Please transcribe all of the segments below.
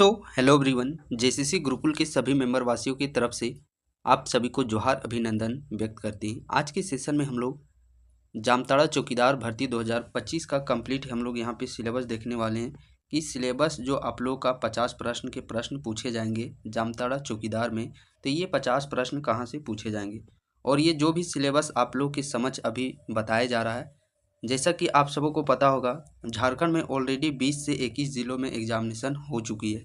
Hello everyone. JCC Gurukul के सभी member वासियों की तरफ से आप सभी को जोहार अभिनंदन व्यक्त करते हैं। आज के सेशन में हम लोग जामताड़ा चौकीदार भर्ती 2025 का कंप्लीट हम लोग यहाँ पे सिलेबस देखने वाले हैं कि सिलेबस जो आप लोग का 50 प्रश्न के प्रश्न पूछे जाएंगे जामताड़ा चौकीदार में, तो ये 50 प्रश्न कहाँ से पूछे जाएंगे और ये जो भी सिलेबस आप लोग की समझ अभी बताया जा रहा है, जैसा कि आप सबों को पता होगा झारखंड में ऑलरेडी 20 से 21 ज़िलों में एग्जामिनेशन हो चुकी है।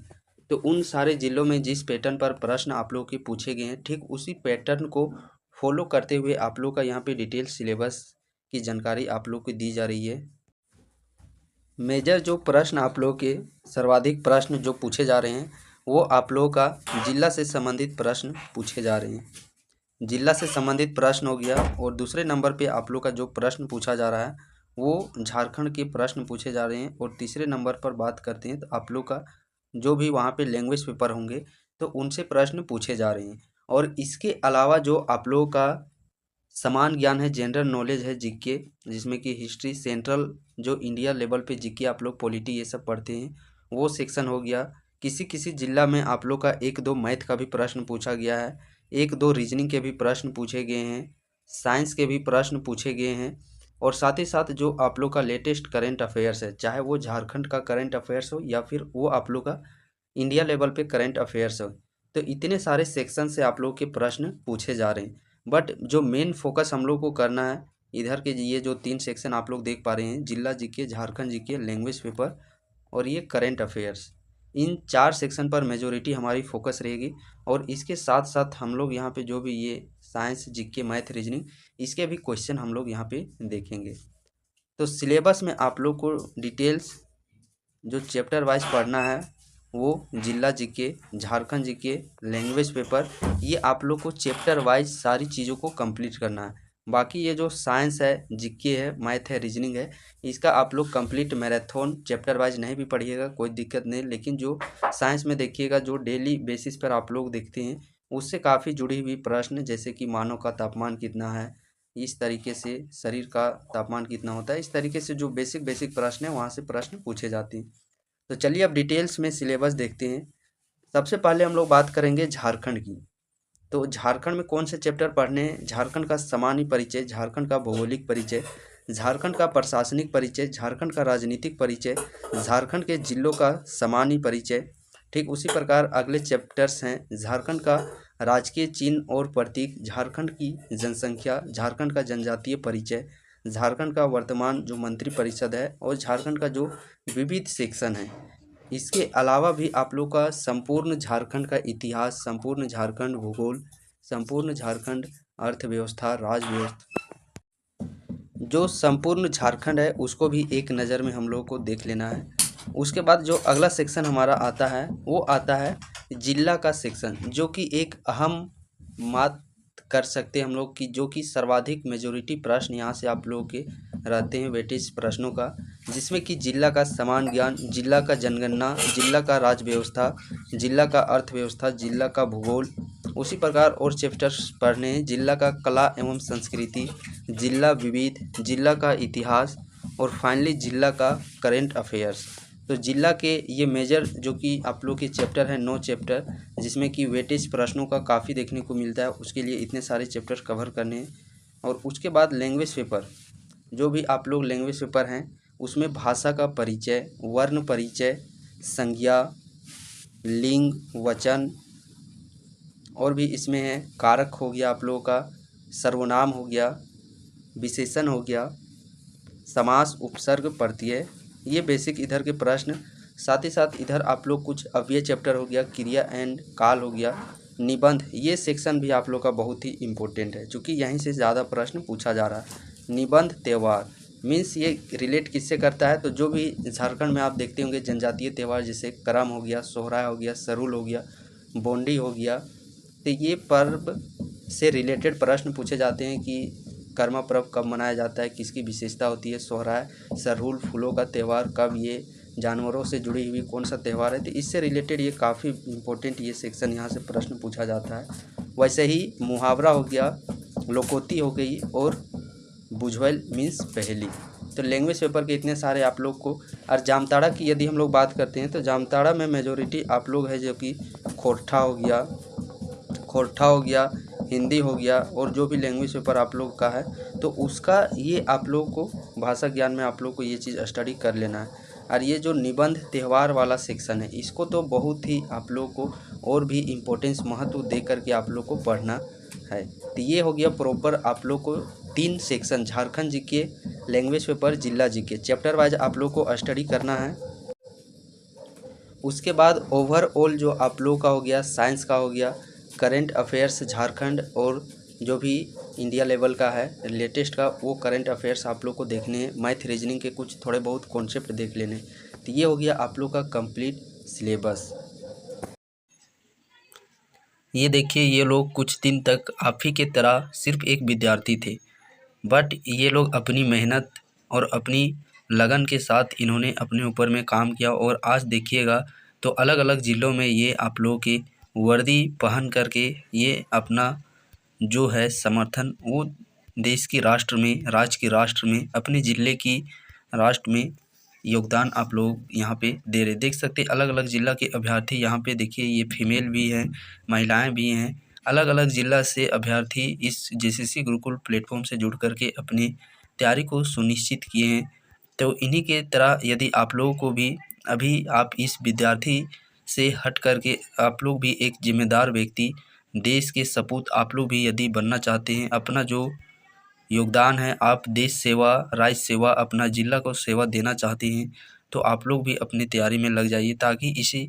तो उन सारे ज़िलों में जिस पैटर्न पर प्रश्न आप लोग के पूछे गए हैं, ठीक उसी पैटर्न को फॉलो करते हुए आप लोग का यहाँ पे डिटेल सिलेबस की जानकारी आप लोग को दी जा रही है। मेजर जो प्रश्न आप लोग के सर्वाधिक प्रश्न जो पूछे जा रहे हैं वो आप लोगों का जिला से संबंधित प्रश्न पूछे जा रहे हैं। जिला से संबंधित प्रश्न हो गया और दूसरे नंबर पे आप लोग का जो प्रश्न पूछा जा रहा है वो झारखंड के प्रश्न पूछे जा रहे हैं। और तीसरे नंबर पर बात करते हैं तो आप लोग का जो भी वहाँ पे लैंग्वेज पेपर होंगे तो उनसे प्रश्न पूछे जा रहे हैं। और इसके अलावा जो आप लोगों का समान ज्ञान है, जनरल नॉलेज है, जीके, जिसमें कि हिस्ट्री, सेंट्रल जो इंडिया लेवल पे जीके आप लोग पॉलिटी ये सब पढ़ते हैं वो सेक्शन हो गया। किसी किसी जिला में आप लोग का 1-2 मैथ का भी प्रश्न पूछा गया है, 1-2 रीजनिंग के भी प्रश्न पूछे गए हैं, साइंस के भी प्रश्न पूछे गए हैं। और साथ ही साथ जो आप लोग का लेटेस्ट करेंट अफेयर्स है, चाहे वो झारखंड का करेंट अफेयर्स हो या फिर वो आप लोग का इंडिया लेवल पे करेंट अफेयर्स हो, तो इतने सारे सेक्शन से आप लोग के प्रश्न पूछे जा रहे हैं। बट जो मेन फोकस हम लोग को करना है इधर के ये जो 3 सेक्शन आप लोग देख पा रहे हैं, जिला GK, Jharkhand GK, language paper और ये करेंट अफेयर्स, इन 4 सेक्शन पर मेजोरिटी हमारी फोकस रहेगी। और इसके साथ साथ हम लोग यहाँ पे जो भी ये साइंस, जीके, मैथ, रीजनिंग, इसके भी क्वेश्चन हम लोग यहाँ पे देखेंगे। तो सिलेबस में आप लोग को डिटेल्स जो चैप्टर वाइज पढ़ना है वो जिला GK, Jharkhand GK, language paper, ये आप लोग को चैप्टर वाइज सारी चीज़ों को कंप्लीट करना है। बाकी ये जो साइंस है, जीके है, मैथ है, रीजनिंग है, इसका आप लोग कंप्लीट मैराथन चैप्टर वाइज नहीं भी पढ़िएगा, कोई दिक्कत नहीं। लेकिन जो साइंस में देखिएगा, जो डेली बेसिस पर आप लोग देखते हैं उससे काफ़ी जुड़ी हुई प्रश्न, जैसे कि मानव का तापमान कितना है, इस तरीके से शरीर का तापमान कितना होता है, इस तरीके से जो बेसिक बेसिक प्रश्न है वहाँ से प्रश्न पूछे जाते हैं। तो चलिए अब डिटेल्स में सिलेबस देखते हैं। सबसे पहले हम लोग बात करेंगे झारखंड की। तो झारखंड में कौन से चैप्टर पढ़ने हैं? झारखंड का सामान्य परिचय, झारखंड का भौगोलिक परिचय, झारखंड का प्रशासनिक परिचय, झारखंड का राजनीतिक परिचय, झारखंड के जिलों का सामान्य परिचय। ठीक उसी प्रकार अगले चैप्टर्स हैं झारखंड का राजकीय चिन्ह और प्रतीक, झारखंड की जनसंख्या, झारखंड का जनजातीय परिचय, झारखंड का वर्तमान जो मंत्री परिषद है और झारखंड का जो विविध सेक्शन है। इसके अलावा भी आप लोग का संपूर्ण झारखंड का इतिहास, संपूर्ण झारखंड भूगोल, संपूर्ण झारखंड अर्थव्यवस्था, राज व्यवस्था, जो संपूर्ण झारखंड है उसको भी एक नज़र में हम लोग को देख लेना है। उसके बाद जो अगला सेक्शन हमारा आता है वो आता है जिला का सेक्शन, जो कि एक अहम बात कर सकते हैं हम लोग की, जो कि सर्वाधिक मेजोरिटी प्रश्न यहाँ से आप लोगों के रहते हैं वेटेज प्रश्नों का, जिसमें कि जिला का समान ज्ञान, जिला का जनगणना, जिला का राज व्यवस्था, जिला का अर्थव्यवस्था, जिला का भूगोल, उसी प्रकार और चैप्टर्स पढ़ने हैं। जिला का कला एवं संस्कृति, जिला विविध, जिला का इतिहास और फाइनली जिला का करेंट अफेयर्स। तो जिला के ये मेजर जो कि आप लोग के चैप्टर हैं 9 चैप्टर, जिसमें कि वेटेज प्रश्नों का काफ़ी देखने को मिलता है, उसके लिए इतने सारे चैप्टर कवर करने हैं। और उसके बाद लैंग्वेज पेपर, जो भी आप लोग लैंग्वेज पेपर हैं उसमें भाषा का परिचय, वर्ण परिचय, संज्ञा, लिंग, वचन, और भी इसमें है कारक हो गया, आप लोगों का सर्वनाम हो गया, विशेषण हो गया, समास, उपसर्ग, प्रत्यय, ये बेसिक इधर के प्रश्न। साथ ही साथ इधर आप लोग कुछ अव्यय चैप्टर हो गया, क्रिया एंड काल हो गया, निबंध, ये सेक्शन भी आप लोग का बहुत ही इम्पोर्टेंट है क्योंकि यहीं से ज़्यादा प्रश्न पूछा जा रहा है। निबंध, त्यौहार, मीन्स ये रिलेट किससे करता है? तो जो भी झारखंड में आप देखते होंगे जनजातीय त्यौहार, जैसे करम हो गया, सोहराय हो गया, सरुल हो गया, बोंडी हो गया, तो ये पर्व से रिलेटेड प्रश्न पूछे जाते हैं कि कर्मा पर्व कब मनाया जाता है, किसकी विशेषता होती है, सोहराय, सरहुल, फूलों का त्यौहार कब, ये जानवरों से जुड़ी हुई कौन सा त्यौहार है, तो इससे रिलेटेड ये काफ़ी इम्पोर्टेंट ये सेक्शन यहाँ से प्रश्न पूछा जाता है। वैसे ही मुहावरा हो गया, लोकोक्ति हो गई और बुझवल मीन्स पहेली, तो लैंग्वेज पेपर के इतने सारे आप लोग को। और जामताड़ा की यदि हम लोग बात करते हैं तो जामताड़ा में मेजोरिटी आप लोग है जो कि खोरठा हो गया, हिंदी हो गया, और जो भी लैंग्वेज पेपर आप लोग का है तो उसका ये आप लोग को भाषा ज्ञान में आप लोग को ये चीज़ स्टडी कर लेना है। और ये जो निबंध त्यौहार वाला सेक्शन है इसको तो बहुत ही आप लोग को और भी इम्पोर्टेंस महत्व दे करके आप लोग को पढ़ना है। तो ये हो गया प्रॉपर आप लोग को 3 section, Jharkhand GK, language paper, जिला जीके, चैप्टर वाइज आप लोग को स्टडी करना है। उसके बाद ओवरऑल जो आप लोग का हो गया, साइंस का हो गया, करंट अफेयर्स झारखंड और जो भी इंडिया लेवल का है लेटेस्ट का, वो करंट अफेयर्स आप लोग को देखने हैं। मैथ रीजनिंग के कुछ थोड़े बहुत कॉन्सेप्ट देख लेने। तो ये हो गया आप लोग का कंप्लीट सिलेबस। ये देखिए, ये लोग कुछ दिन तक आप ही के तरह सिर्फ एक विद्यार्थी थे, बट ये लोग अपनी मेहनत और अपनी लगन के साथ इन्होंने अपने ऊपर में काम किया, और आज देखिएगा तो अलग अलग ज़िलों में ये आप लोगों की वर्दी पहन करके ये अपना जो है समर्थन वो देश की राष्ट्र में, राज्य की राष्ट्र में, अपने ज़िले की राष्ट्र में योगदान आप लोग यहाँ पे दे रहे। देख सकते अलग अलग ज़िला के अभ्यर्थी यहाँ पे देखिए, ये फीमेल भी हैं, महिलाएं भी हैं, अलग अलग ज़िला से अभ्यर्थी इस जेसीसी गुरुकुल प्लेटफॉर्म से जुड़ करके अपनी तैयारी को सुनिश्चित किए हैं। तो इन्हीं के तरह यदि आप लोगों को भी अभी आप इस विद्यार्थी से हट करके आप लोग भी एक जिम्मेदार व्यक्ति, देश के सपूत आप लोग भी यदि बनना चाहते हैं, अपना जो योगदान है आप देश सेवा, राज्य सेवा, अपना ज़िला को सेवा देना चाहते हैं, तो आप लोग भी अपनी तैयारी में लग जाइए, ताकि इसी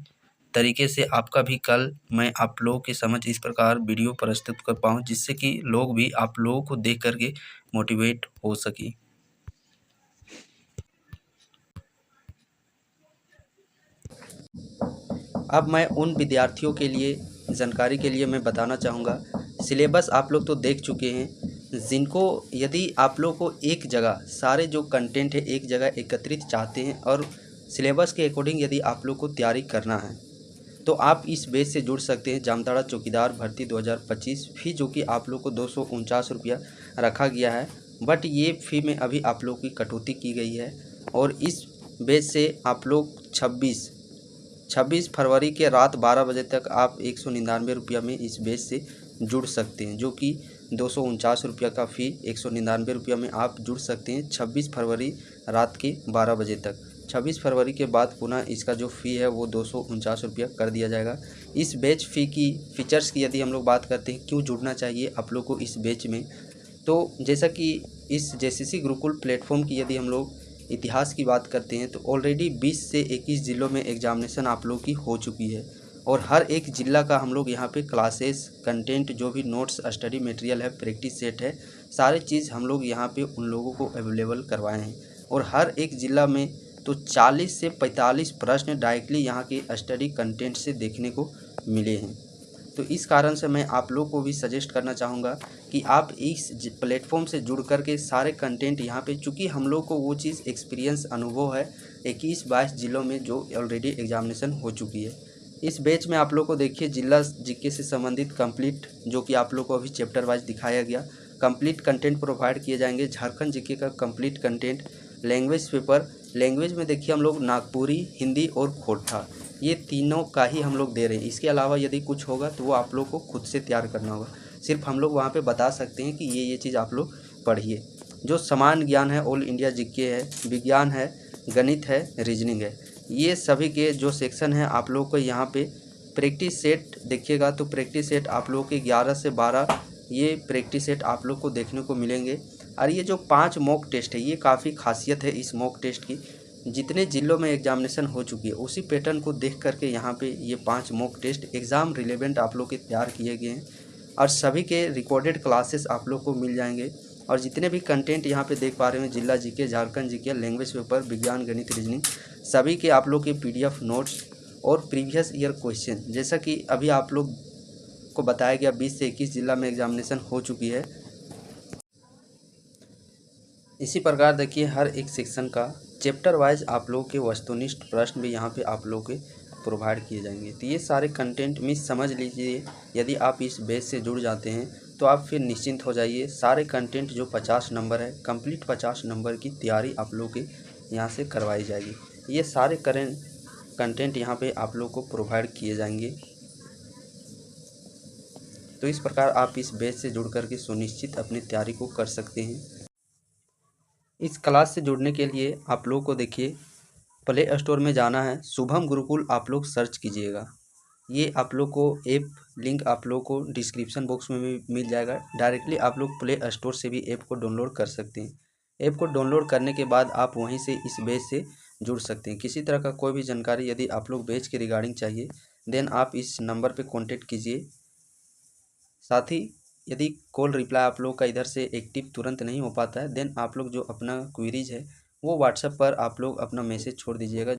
तरीके से आपका भी कल मैं आप लोगों के समझ इस प्रकार वीडियो प्रस्तुत कर पाऊँ, जिससे कि लोग भी आप लोगों को देख करके मोटिवेट हो सकें। अब मैं उन विद्यार्थियों के लिए जानकारी के लिए मैं बताना चाहूँगा, सिलेबस आप लोग तो देख चुके हैं, जिनको यदि आप लोग को एक जगह सारे जो कंटेंट है एक जगह एकत्रित चाहते हैं और सिलेबस के अकॉर्डिंग यदि आप लोग को तैयारी करना है, तो आप इस बेस से जुड़ सकते हैं। जामताड़ा चौकीदार भर्ती 2025 फ़ी जो कि आप लोग को 249 रुपया रखा गया है, बट ये फ़ी में अभी आप लोग की कटौती की गई है, और इस बेस से आप लोग 26 फरवरी के रात 12 बजे तक आप 199 रुपया में इस बेस से जुड़ सकते हैं, जो कि 249 रुपया का फ़ी 199 रुपया में आप जुड़ सकते हैं 26 फरवरी रात के 12 बजे तक। 26 फरवरी के बाद पुनः इसका जो फ़ी है वो 249 रुपया कर दिया जाएगा। इस बैच फ़ी की फ़ीचर्स की यदि हम लोग बात करते हैं, क्यों जुड़ना चाहिए आप लोग को इस बैच में, तो जैसा कि इस जेसीसी गुरुकुल प्लेटफॉर्म की यदि हम लोग इतिहास की बात करते हैं तो ऑलरेडी 20 से 21 ज़िलों में एग्जामिनेशन आप लोग की हो चुकी है, और हर एक ज़िला का हम लोग यहाँ पे क्लासेस, कंटेंट, जो भी नोट्स, स्टडी मटेरियल है, प्रैक्टिस सेट है, सारे चीज़ हम लोग यहाँ पे उन लोगों को अवेलेबल करवाए हैं। और हर एक ज़िला में तो 40 से 45 प्रश्न डायरेक्टली यहाँ के स्टडी कंटेंट से देखने को मिले हैं। तो इस कारण से मैं आप लोग को भी सजेस्ट करना चाहूँगा कि आप इस प्लेटफॉर्म से जुड़ कर के सारे कंटेंट यहाँ पे, चूँकि हम लोग को वो चीज़ एक्सपीरियंस अनुभव है 21-22 ज़िलों में जो ऑलरेडी एग्जामिनेशन हो चुकी है। इस बैच में आप लोग को देखिए जिला जीके से संबंधित कंप्लीट, जो कि आप लोग को अभी चैप्टर वाइज दिखाया गया, कंप्लीट कंटेंट प्रोवाइड किए जाएंगे। झारखंड जीके का complete content, language paper, language में देखिए हम लोग नागपुरी, हिंदी और खोरठा, ये तीनों का ही हम लोग दे रहे हैं। इसके अलावा यदि कुछ होगा तो वो आप लोग को खुद से तैयार करना होगा। सिर्फ हम लोग वहाँ पे बता सकते हैं कि ये चीज़ आप लोग पढ़िए। जो सामान्य ज्ञान है, ऑल इंडिया जीके है, विज्ञान है, गणित है, रीजनिंग है, ये सभी के जो सेक्शन है आप लोग को यहाँ पे प्रैक्टिस सेट देखिएगा, तो प्रैक्टिस सेट आप लोग के 11 से 12 ये प्रैक्टिस सेट आप लोग को देखने को मिलेंगे। और ये जो 5 मॉक टेस्ट है, ये काफ़ी खासियत है इस मॉक टेस्ट की। जितने ज़िलों में एग्जामिनेशन हो चुकी है उसी पैटर्न को देख करके यहाँ पे ये 5 मॉक टेस्ट एग्ज़ाम रिलेवेंट आप लोग के तैयार किए गए हैं, और सभी के रिकॉर्डेड क्लासेस आप लोग को मिल जाएंगे। और जितने भी कंटेंट यहाँ पे देख पा रहे हैं, जिला GK, Jharkhand GK, language paper, विज्ञान, गणित, रीजनिंग, सभी के आप लोग के PDF नोट्स और प्रीवियस ईयर क्वेश्चन, जैसा कि अभी आप लोग को बताया गया 20 से 21 ज़िला में एग्जामिनेशन हो चुकी है। इसी प्रकार देखिए हर एक सेक्शन का चैप्टर वाइज आप लोगों के वस्तुनिष्ठ प्रश्न भी यहाँ पे आप लोगों के प्रोवाइड किए जाएंगे। तो ये सारे कंटेंट मिस समझ लीजिए, यदि आप इस बेस से जुड़ जाते हैं तो आप फिर निश्चिंत हो जाइए। सारे कंटेंट जो 50 नंबर है, कंप्लीट 50 नंबर की तैयारी आप लोग के यहाँ से करवाई जाएगी। ये सारे करेंट कंटेंट यहाँ पे आप लोग को प्रोवाइड किए जाएंगे। तो इस प्रकार आप इस बैच से जुड़ करके सुनिश्चित अपनी तैयारी को कर सकते हैं। इस क्लास से जुड़ने के लिए आप लोग को देखिए, प्ले स्टोर में जाना है, शुभम गुरुकुल आप लोग सर्च कीजिएगा। ये आप लोग को ऐप लिंक आप लोग को डिस्क्रिप्शन बॉक्स में भी मिल जाएगा। डायरेक्टली आप लोग प्ले स्टोर से भी ऐप को डाउनलोड कर सकते हैं। ऐप को डाउनलोड करने के बाद आप वहीं से इस बैच से जुड़ सकते हैं। किसी तरह का कोई भी जानकारी यदि आप लोग बैच के रिगार्डिंग चाहिए, देन आप इस नंबर पे कांटेक्ट कीजिए। साथ ही यदि कॉल रिप्लाई आप लोग का इधर से एक्टिव तुरंत नहीं हो पाता है, देन आप लोग जो अपना क्वेरीज है वो व्हाट्सएप पर आप लोग अपना मैसेज छोड़ दीजिएगा।